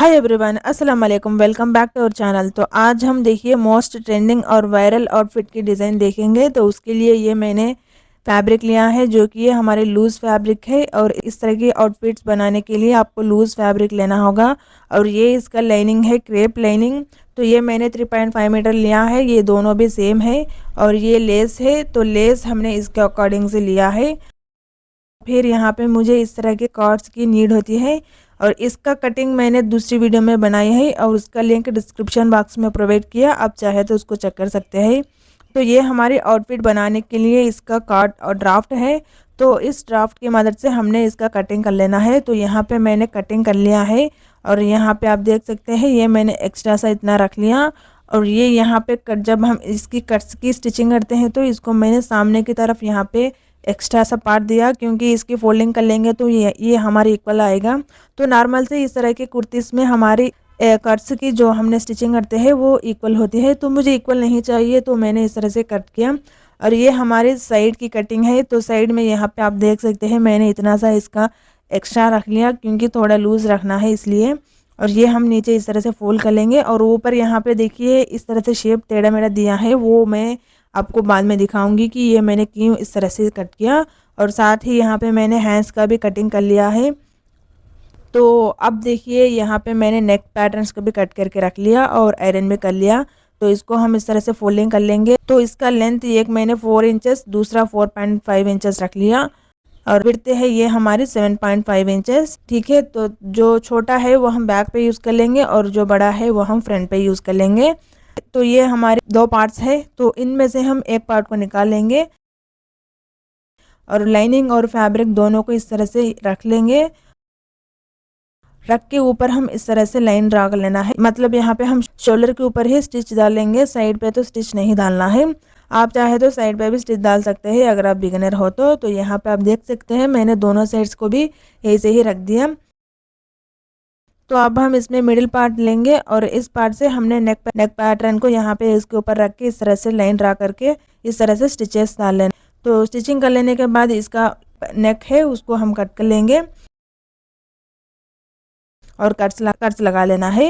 हाय everyone, अस्सलाम वालेकुम। Welcome back to our channel. तो आज हम देखिए मोस्ट ट्रेंडिंग और वायरल आउटफिट की डिज़ाइन देखेंगे। तो उसके लिए ये मैंने फैब्रिक लिया है जो कि ये हमारे लूज़ फैब्रिक है। और इस तरह की आउटफिट्स बनाने के लिए आपको लूज़ फैब्रिक लेना होगा। और ये इसका लाइनिंग है क्रेप लाइनिंग। तो ये मैंने 3.5 मीटर लिया है, ये दोनों भी सेम है। और ये लेस है, तो लेस हमने इसके अकॉर्डिंग से लिया है। फिर यहाँ पे मुझे इस तरह के कॉर्ड्स की नीड होती है और इसका कटिंग मैंने दूसरी वीडियो में बनाई है और उसका लिंक डिस्क्रिप्शन बॉक्स में प्रोवाइड किया, आप चाहे तो उसको चेक कर सकते हैं। तो ये हमारी आउटफिट बनाने के लिए इसका कार्ड और ड्राफ्ट है। तो इस ड्राफ्ट की मदद से हमने इसका कटिंग कर लेना है। तो यहाँ पे मैंने कटिंग कर लिया है और यहाँ पे आप देख सकते हैं ये मैंने एक्स्ट्रा सा इतना रख लिया। और ये यहाँ पे कट, जब हम इसकी कट्स की स्टिचिंग करते हैं तो इसको मैंने सामने की तरफ यहाँ पे एक्स्ट्रा सा पार्ट दिया, क्योंकि इसकी फोल्डिंग कर लेंगे तो ये हमारे इक्वल आएगा। तो नॉर्मल से इस तरह के कुर्तीस में हमारी कट्स की जो हमने स्टिचिंग करते हैं वो इक्वल होती है। तो मुझे इक्वल नहीं चाहिए, तो मैंने इस तरह से कट किया। और ये हमारे साइड की कटिंग है। तो साइड में यहाँ पे आप देख सकते हैं मैंने इतना सा इसका एक्स्ट्रा रख लिया, क्योंकि थोड़ा लूज़ रखना है इसलिए। और ये हम नीचे इस तरह से फोल्ड कर लेंगे। और ऊपर यहाँ पे देखिए इस तरह से शेप टेढ़ा मेढ़ा दिया है, वो मैं आपको बाद में दिखाऊंगी कि ये मैंने क्यों इस तरह से कट किया। और साथ ही यहाँ पे मैंने हैंड्स का भी कटिंग कर लिया है। तो अब देखिए यहाँ पे मैंने नेक पैटर्न्स को भी कट करके रख लिया और आयरन भी कर लिया। तो इसको हम इस तरह से फोल्डिंग कर लेंगे। तो इसका लेंथ एक मैंने 4 इंचेस, दूसरा 4.5 इंचेस रख लिया। और विड्थ है ये हमारी 7.5 इंचेस। ठीक है, तो जो छोटा है वो हम बैक पे यूज़ कर लेंगे और जो बड़ा है वो हम फ्रंट पे यूज़ कर लेंगे। तो ये हमारे दो पार्ट्स है, तो इनमें से हम एक पार्ट को निकाल लेंगे और लाइनिंग और फैब्रिक दोनों को इस तरह से रख लेंगे। रख के ऊपर हम इस तरह से लाइन ड्रा कर लेना है। मतलब यहाँ पे हम शोल्डर के ऊपर ही स्टिच डालेंगे, साइड पे तो स्टिच नहीं डालना है। आप चाहे तो साइड पे भी स्टिच डाल सकते हैं अगर आप बिगिनर हो तो यहाँ पे आप देख सकते हैं मैंने दोनों साइड्स को भी ऐसे ही रख दिया। तो अब हम इसमें मिडिल पार्ट लेंगे और इस पार्ट से हमने नेक पैटर्न को यहाँ पे इसके ऊपर रख के इस तरह से लाइन ड्रा करके इस तरह से स्टिचेस डाल लेना। तो स्टिचिंग कर लेने के बाद इसका नेक है उसको हम कट कर लेंगे और कट्स लगा लेना है।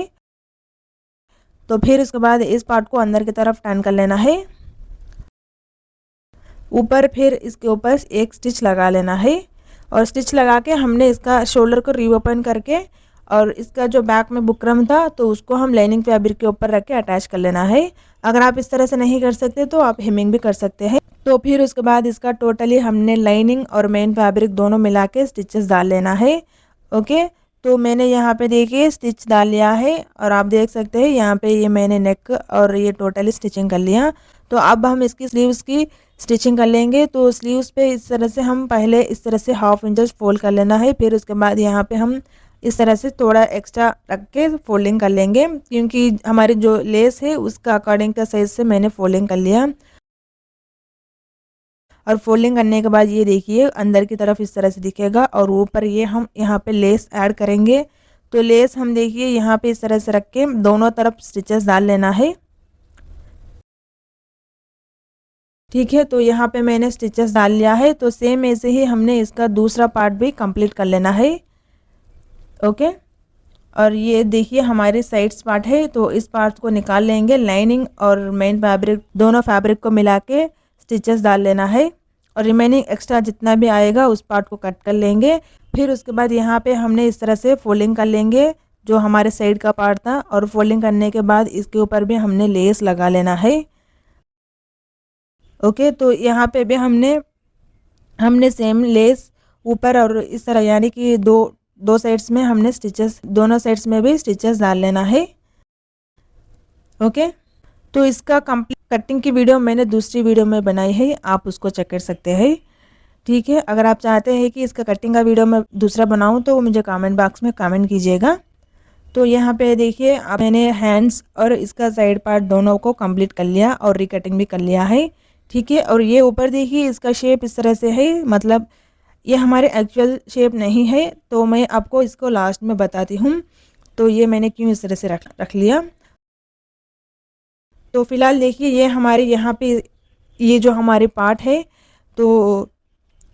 तो फिर उसके बाद इस पार्ट को अंदर की तरफ टर्न कर लेना है ऊपर, फिर इसके ऊपर एक स्टिच लगा लेना है। और स्टिच लगा के हमने इसका शोल्डर को रीओपन करके और इसका जो बैक में बुकरम था तो उसको हम लाइनिंग फैब्रिक के ऊपर रख के अटैच कर लेना है। अगर आप इस तरह से नहीं कर सकते तो आप हेमिंग भी कर सकते हैं। तो फिर उसके बाद इसका टोटली हमने लाइनिंग और मेन फैब्रिक दोनों मिला के स्टिचेस डाल लेना है। ओके, तो मैंने यहाँ पे देखिए स्टिच डाल लिया है और आप देख सकते हैं यहाँ पे ये मैंने नेक और ये टोटली स्टिचिंग कर लिया। तो अब हम इसकी स्लीव्स की स्टिचिंग कर लेंगे। तो स्लीव्स पे इस तरह से हम पहले इस तरह से 1/2 इंच फोल्ड कर लेना है। फिर उसके बाद यहाँ पे हम इस तरह से थोड़ा एक्स्ट्रा रख के फोल्डिंग कर लेंगे, क्योंकि हमारी जो लेस है उसका अकॉर्डिंग का साइज से मैंने फोल्डिंग कर लिया। और फोल्डिंग करने के बाद ये देखिए अंदर की तरफ इस तरह से दिखेगा और ऊपर ये हम यहाँ पे लेस ऐड करेंगे। तो लेस हम देखिए यहाँ पे इस तरह से रख के दोनों तरफ स्टिचेस डाल लेना है। ठीक है, तो यहाँ पे मैंने स्टिचेस डाल लिया है। तो सेम ऐसे ही हमने इसका दूसरा पार्ट भी कंप्लीट कर लेना है। ओके, और ये देखिए हमारे साइड्स पार्ट है, तो इस पार्ट को निकाल लेंगे। लाइनिंग और मेन फैब्रिक दोनों फैब्रिक को मिला के स्टिचेस डाल लेना है और रिमेनिंग एक्स्ट्रा जितना भी आएगा उस पार्ट को कट कर लेंगे। फिर उसके बाद यहाँ पे हमने इस तरह से फोल्डिंग कर लेंगे जो हमारे साइड का पार्ट था। और फोल्डिंग करने के बाद इसके ऊपर भी हमने लेस लगा लेना है। ओके, तो यहाँ पे भी हमने सेम लेस ऊपर और इस तरह यानी कि दो साइड्स में हमने स्टिचेस, दोनों साइड्स में भी स्टिचेस डाल लेना है। ओके, तो इसका कंप्लीट कटिंग की वीडियो मैंने दूसरी वीडियो में बनाई है, आप उसको चेक कर सकते हैं। ठीक है, अगर आप चाहते हैं कि इसका कटिंग का वीडियो मैं दूसरा बनाऊं तो मुझे कमेंट बॉक्स में कमेंट कीजिएगा। तो यहाँ पे देखिए अब मैंने हैंड्स और इसका साइड पार्ट दोनों को कंप्लीट कर लिया और रिकटिंग भी कर लिया है। ठीक है, और ये ऊपर देखिए इसका शेप इस तरह से है, मतलब ये हमारे एक्चुअल शेप नहीं है, तो मैं आपको इसको लास्ट में बताती हूँ। तो ये मैंने क्यों इस तरह से रख लिया। तो फिलहाल देखिए ये हमारे यहाँ पे ये जो हमारे पार्ट है, तो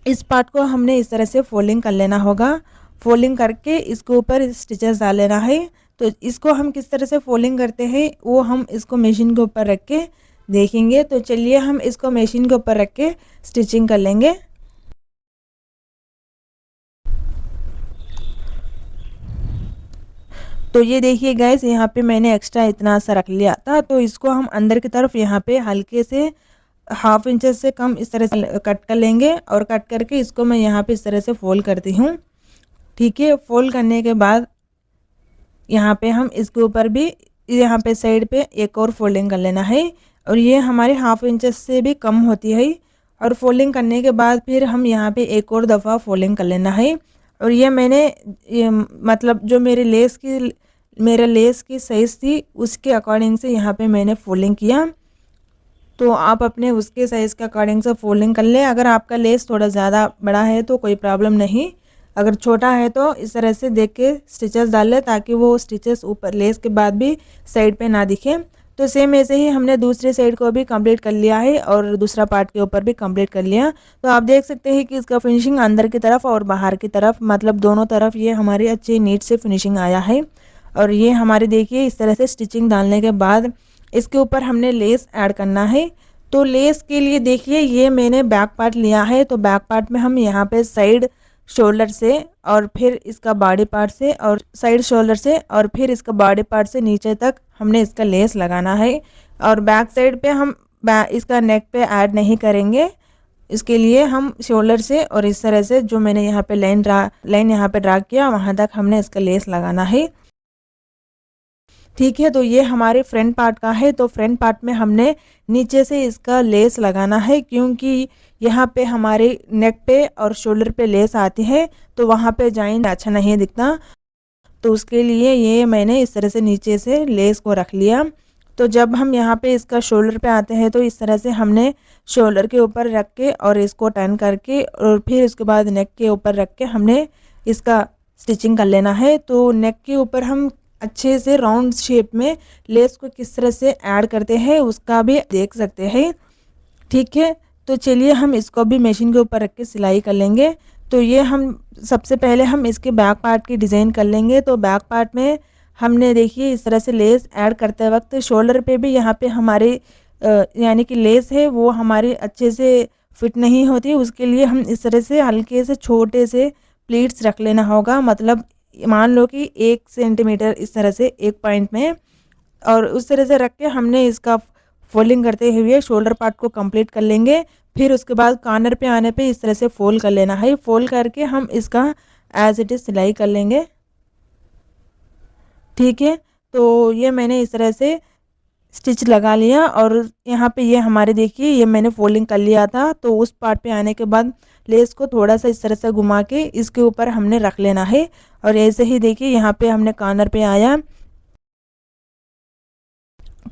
इस पार्ट को हमने इस तरह से फोल्डिंग कर लेना होगा। फोल्डिंग करके इसके ऊपर स्टिचेस डाल लेना है। तो इसको हम किस तरह से फोल्डिंग करते हैं वो हम इसको मशीन के ऊपर रख के देखेंगे। तो चलिए हम इसको मशीन के ऊपर रख के स्टिचिंग कर लेंगे। तो ये देखिए गाइस, यहाँ पे मैंने एक्स्ट्रा इतना सा रख लिया था, तो इसको हम अंदर की तरफ यहाँ पे हल्के से 1/2 इंच से कम इस तरह से कट कर लेंगे और कट करके इसको मैं यहाँ पे इस तरह से फोल्ड करती हूँ। ठीक है, फोल्ड करने के बाद यहाँ पे हम इसके ऊपर भी यहाँ पे साइड पे एक और फोल्डिंग कर लेना है और ये हमारे 1/2 इंच से भी कम होती है। और फोल्डिंग करने के बाद फिर हम यहाँ पे एक और दफ़ा फोल्डिंग कर लेना है। और ये मैंने मतलब जो मेरे लेस की साइज़ थी उसके अकॉर्डिंग से यहाँ पे मैंने फोल्डिंग किया। तो आप अपने उसके साइज़ के अकॉर्डिंग से फोल्डिंग कर लें। अगर आपका लेस थोड़ा ज़्यादा बड़ा है तो कोई प्रॉब्लम नहीं, अगर छोटा है तो इस तरह से देख के स्टिचेस डाल लें ताकि वो स्टिचेस ऊपर लेस के बाद भी साइड पे ना दिखे। तो सेम ऐसे ही हमने दूसरी साइड को भी कंप्लीट कर लिया है और दूसरा पार्ट के ऊपर भी कंप्लीट कर लिया। तो आप देख सकते हैं कि इसका फिनिशिंग अंदर की तरफ और बाहर की तरफ मतलब दोनों तरफ ये हमारी अच्छी नीट से फिनिशिंग आया है। और ये हमारे देखिए इस तरह से स्टिचिंग डालने के बाद इसके ऊपर हमने लेस ऐड करना है। तो लेस के लिए देखिए ये मैंने बैक पार्ट लिया है, तो बैक पार्ट में हम यहाँ पे साइड शोल्डर से और फिर इसका बॉडी पार्ट से और साइड शोल्डर से और फिर इसका बॉडी पार्ट से नीचे तक हमने इसका लेस लगाना है। और बैक साइड पे हम इसका नेक पे ऐड नहीं करेंगे, इसके लिए हम शोल्डर से और इस तरह से जो मैंने यहाँ पे लाइन यहाँ पे ड्रा किया वहाँ तक हमने इसका लेस लगाना है। ठीक है, तो ये हमारे फ्रंट पार्ट का है। तो फ्रंट पार्ट में हमने नीचे से इसका लेस लगाना है क्योंकि यहाँ पे हमारे नेक पे और शोल्डर पे लेस आती है तो वहाँ पे जॉइंट अच्छा नहीं दिखता। तो उसके लिए ये मैंने इस तरह से नीचे से लेस को रख लिया। तो जब हम यहाँ पे इसका शोल्डर पे आते हैं तो इस तरह से हमने शोल्डर के ऊपर रख के और इसको टर्न करके और फिर उसके बाद नेक के ऊपर रख के हमने इसका स्टिचिंग कर लेना है। तो नेक के ऊपर हम अच्छे से राउंड शेप में लेस को किस तरह से ऐड करते हैं उसका भी देख सकते हैं। ठीक है, तो चलिए हम इसको भी मशीन के ऊपर रख के सिलाई कर लेंगे। तो ये हम सबसे पहले हम इसके बैक पार्ट की डिज़ाइन कर लेंगे। तो बैक पार्ट में हमने देखिए इस तरह से लेस ऐड करते वक्त शोल्डर पे भी यहाँ पे हमारे यानी कि लेस है वो हमारी अच्छे से फिट नहीं होती, उसके लिए हम इस तरह से हल्के से छोटे से प्लीट्स रख लेना होगा। मतलब मान लो कि 1 सेंटीमीटर इस तरह से एक पॉइंट में, और उस तरह से रख के हमने इसका फोल्डिंग करते हुए शोल्डर पार्ट को कंप्लीट कर लेंगे। फिर उसके बाद कॉर्नर पे आने पे इस तरह से फोल्ड कर लेना है। फोल्ड करके हम इसका एज इट इज़ सिलाई कर लेंगे। ठीक है, तो ये मैंने इस तरह से स्टिच लगा लिया और यहाँ पे ये हमारे देखिए ये मैंने फोल्डिंग कर लिया था। तो उस पार्ट पे आने के बाद लेस को थोड़ा सा इस तरह से घुमा के इसके ऊपर हमने रख लेना है। और ऐसे ही देखिए यहाँ पे हमने कॉर्नर पे आया,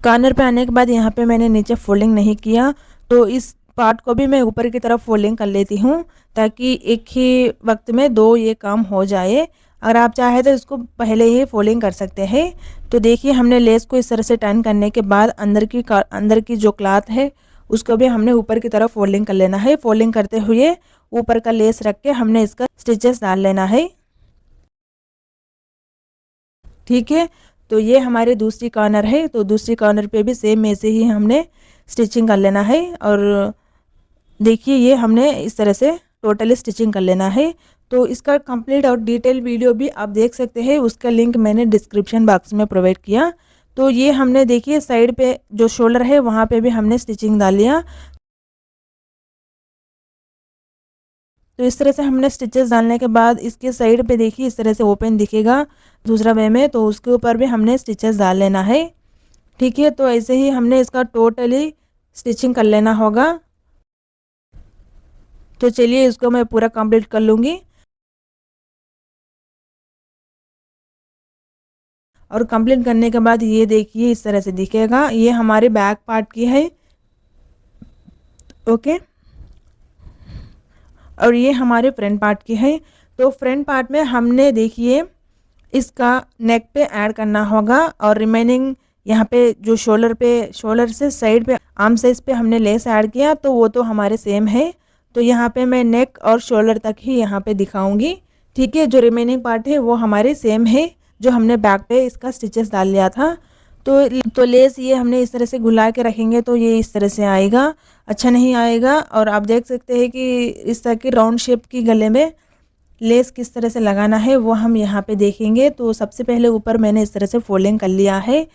कॉर्नर पे आने के बाद यहाँ पे मैंने नीचे फोल्डिंग नहीं किया, तो इस पार्ट को भी मैं ऊपर की तरफ फोल्डिंग कर लेती हूँ ताकि एक ही वक्त में दो ये काम हो जाए। अगर आप चाहे तो इसको पहले ही फोल्डिंग कर सकते हैं। तो देखिए हमने लेस को इस तरह से टर्न करने के बाद अंदर की जो क्लॉथ है उसको भी हमने ऊपर की तरफ फोल्डिंग कर लेना है। फोल्डिंग करते हुए ऊपर का लेस रख के हमने इसका स्टिचेस डाल लेना है। ठीक है, तो ये हमारी दूसरी कॉर्नर है, तो दूसरी कॉर्नर पे भी सेम ऐसे ही हमने स्टिचिंग कर लेना है। और देखिए ये हमने इस तरह से टोटली स्टिचिंग कर लेना है। तो इसका कंप्लीट और डिटेल वीडियो भी आप देख सकते हैं, उसका लिंक मैंने डिस्क्रिप्शन बॉक्स में प्रोवाइड किया। तो ये हमने देखिए साइड पे जो शोल्डर है वहाँ पे भी हमने स्टिचिंग डाल लिया। तो इस तरह से हमने स्टिचेस डालने के बाद इसके साइड पे देखिए इस तरह से ओपन दिखेगा दूसरा वे में, तो उसके ऊपर भी हमने स्टिचेस डाल लेना है। ठीक है, तो ऐसे ही हमने इसका टोटली स्टिचिंग कर लेना होगा। तो चलिए इसको मैं पूरा कंप्लीट कर लूँगी। और कंप्लीट करने के बाद ये देखिए इस तरह से दिखेगा, ये हमारे बैक पार्ट की है। ओके, और ये हमारे फ्रंट पार्ट की है। तो फ्रंट पार्ट में हमने देखिए इसका नेक पे ऐड करना होगा और रिमेनिंग यहाँ पे जो शोल्डर से साइड पे आर्म साइज पे हमने लेस ऐड किया तो वो तो हमारे सेम है। तो यहाँ पे मैं नेक और शोल्डर तक ही यहाँ पे दिखाऊंगी। ठीक है, जो रिमेनिंग पार्ट है वो हमारे सेम है। जो हमने बैक पे इसका स्टिचेस डाल लिया था। तो लेस ये हमने इस तरह से घुला के रखेंगे तो ये इस तरह से आएगा, अच्छा नहीं आएगा। और आप देख सकते हैं कि इस तरह की राउंड शेप की गले में लेस किस तरह से लगाना है वो हम यहाँ पे देखेंगे। तो सबसे पहले ऊपर मैंने इस तरह से फोल्डिंग कर लिया है,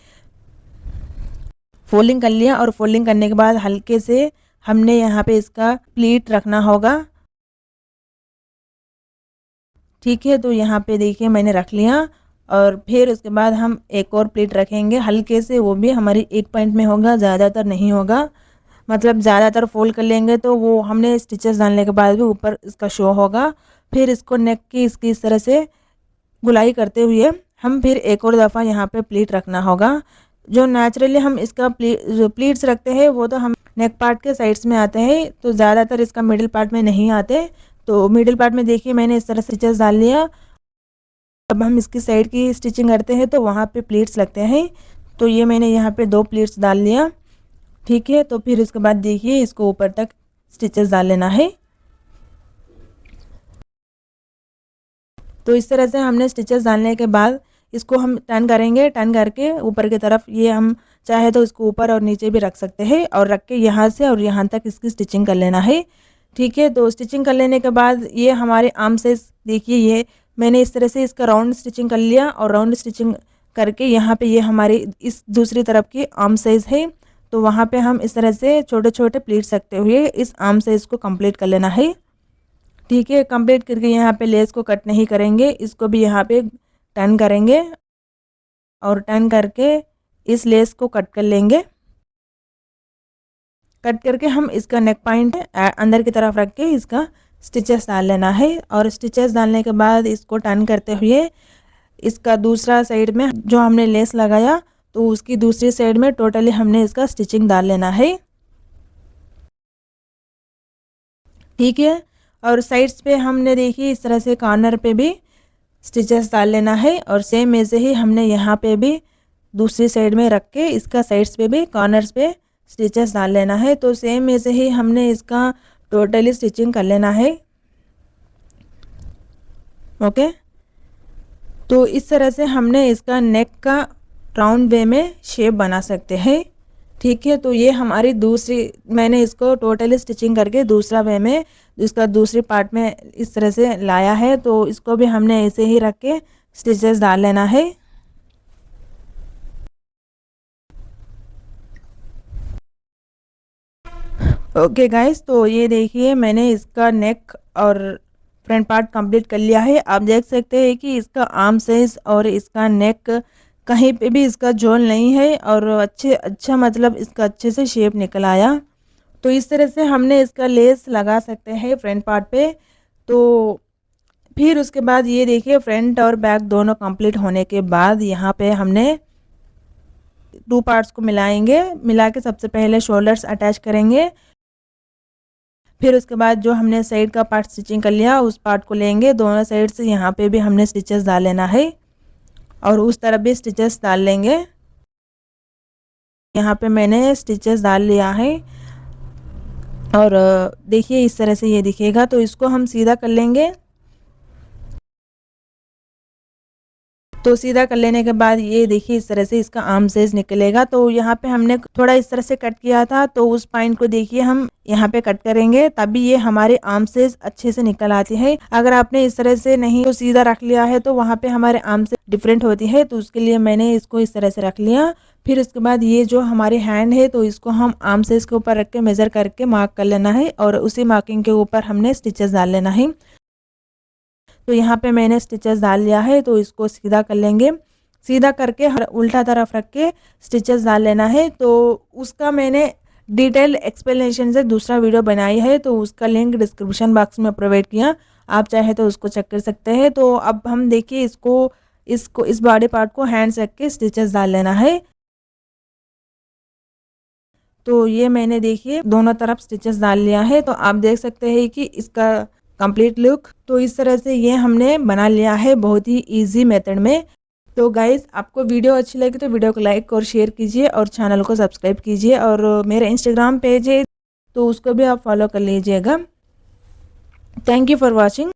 फोल्डिंग कर लिया। और फोल्डिंग करने के बाद हल्के से हमने यहाँ पे इसका प्लीट रखना होगा, ठीक है। तो यहाँ पे देखिए मैंने रख लिया। और फिर उसके बाद हम एक और प्लीट रखेंगे हल्के से, वो भी हमारी एक पॉइंट में होगा, ज़्यादातर नहीं होगा। मतलब ज़्यादातर फोल्ड कर लेंगे तो वो हमने स्टिचेस डालने के बाद भी ऊपर इसका शो होगा। फिर इसको नेक की इसकी इस तरह से गुलाई करते हुए हम फिर एक और दफ़ा यहाँ पे प्लीट रखना होगा। जो नेचुरली हम इसका जो प्लीट्स रखते हैं वो तो हम नेक पार्ट के साइड्स में आते हैं, तो ज़्यादातर इसका मिडिल पार्ट में नहीं आते। तो मिडिल पार्ट में देखिए मैंने इस तरह से स्टिचेस डाल लिया। अब हम इसकी साइड की स्टिचिंग करते हैं तो वहाँ पे प्लीट्स लगते हैं। तो ये मैंने यहाँ पे 2 प्लीट्स डाल लिया, ठीक है। तो फिर उसके बाद देखिए इसको ऊपर तक स्टिचेस डाल लेना है। तो इस तरह से हमने स्टिचेस डालने के बाद इसको हम टर्न करेंगे, टर्न करके ऊपर की तरफ ये हम चाहे तो इसको ऊपर और नीचे भी रख सकते हैं, और रख के यहाँ से और यहाँ तक इसकी स्टिचिंग कर लेना है, ठीक है। तो स्टिचिंग कर लेने के बाद ये हमारे आर्म से देखिए ये मैंने इस तरह से इसका राउंड स्टिचिंग कर लिया। और राउंड स्टिचिंग करके यहाँ पे ये हमारी इस दूसरी तरफ की आर्म साइज़ है, तो वहाँ पे हम इस तरह से छोटे छोटे प्लीट्स रखते हुए इस आर्म साइज़ को कंप्लीट कर लेना है, ठीक है। कंप्लीट करके यहाँ पे लेस को कट नहीं करेंगे, इसको भी यहाँ पे टर्न करेंगे और टर्न करके इस लेस को कट कर लेंगे। कट करके हम इसका नेक पॉइंट अंदर की तरफ रख के इसका स्टिचेस डाल लेना है। और स्टिचेस डालने के बाद इसको टर्न करते हुए इसका दूसरा साइड में जो हमने लेस लगाया तो उसकी दूसरी साइड में टोटली हमने इसका स्टिचिंग डाल लेना है, ठीक है। और साइड्स पे हमने देखिए इस तरह से कॉर्नर पे भी स्टिचेस डाल लेना है। और सेम ऐसे ही हमने यहाँ पे भी दूसरी साइड में रख के इसका साइड्स पे भी कॉर्नर्स पे स्टिचेस डाल लेना है। तो सेम ऐसे ही हमने इसका टोटली स्टिचिंग कर लेना है, ओके। तो इस तरह से हमने इसका नेक का राउंड वे में शेप बना सकते हैं, ठीक है। तो ये हमारी दूसरी मैंने इसको टोटली स्टिचिंग करके दूसरा वे में इसका दूसरी पार्ट में इस तरह से लाया है। तो इसको भी हमने ऐसे ही रख के स्टिचेस डाल लेना है, ओके गाइस। तो ये देखिए मैंने इसका नेक और फ्रंट पार्ट कंप्लीट कर लिया है। आप देख सकते हैं कि इसका आर्म साइज और इसका नेक कहीं पे भी इसका झोल नहीं है, और अच्छा मतलब इसका अच्छे से शेप निकल आया। तो इस तरह से हमने इसका लेस लगा सकते हैं फ्रंट पार्ट पे। तो फिर उसके बाद ये देखिए फ्रंट और बैक दोनों कंप्लीट होने के बाद यहाँ पे हमने 2 पार्ट्स को मिलाएंगे। मिला के सबसे पहले शोल्डर्स अटैच करेंगे, फिर उसके बाद जो हमने साइड का पार्ट स्टिचिंग कर लिया उस पार्ट को लेंगे, दोनों साइड से यहाँ पे भी हमने स्टिचेस डाल लेना है और उस तरफ भी स्टिचेस डाल लेंगे। यहाँ पे मैंने स्टिचेस डाल लिया है और देखिए इस तरह से ये दिखेगा। तो इसको हम सीधा कर लेंगे। तो सीधा कर लेने के बाद ये देखिए इस तरह से इसका आर्म साइज निकलेगा। तो यहाँ पे हमने थोड़ा इस तरह से कट किया था, तो उस पॉइंट को देखिए हम यहाँ पे कट करेंगे, तभी ये हमारे आर्म साइज अच्छे से निकल आती है। अगर आपने इस तरह से नहीं तो सीधा रख लिया है तो वहाँ पे हमारे आर्म साइज डिफरेंट होती है। तो उसके लिए मैंने इसको इस तरह से रख लिया। फिर उसके बाद ये जो हमारे हैंड है तो इसको हम आर्म साइज के ऊपर रख के मेजर करके मार्क कर लेना है और उसी मार्किंग के ऊपर हमने स्टिचेस डाल लेना है। तो यहाँ पे मैंने स्टिचेस डाल लिया है, तो इसको सीधा कर लेंगे। सीधा करके उल्टा तरफ रख के स्टिचेस डाल लेना है। तो उसका मैंने डिटेल एक्सप्लेनेशन से दूसरा वीडियो बनाई है, तो उसका लिंक डिस्क्रिप्शन बॉक्स में प्रोवाइड किया, आप चाहे तो उसको चेक कर सकते हैं। तो अब हम देखिए इसको इस बॉडी पार्ट को हैंड्स रख के स्टिचेस डाल लेना है। तो ये मैंने देखिए दोनों तरफ स्टिचेस डाल लिया है। तो आप देख सकते हैं कि इसका कंप्लीट लुक तो इस तरह से ये हमने बना लिया है बहुत ही इजी मेथड में। तो गाइज़ आपको वीडियो अच्छी लगी तो वीडियो को लाइक और शेयर कीजिए और चैनल को सब्सक्राइब कीजिए, और मेरा इंस्टाग्राम पेज है तो उसको भी आप फॉलो कर लीजिएगा। Thank you for watching.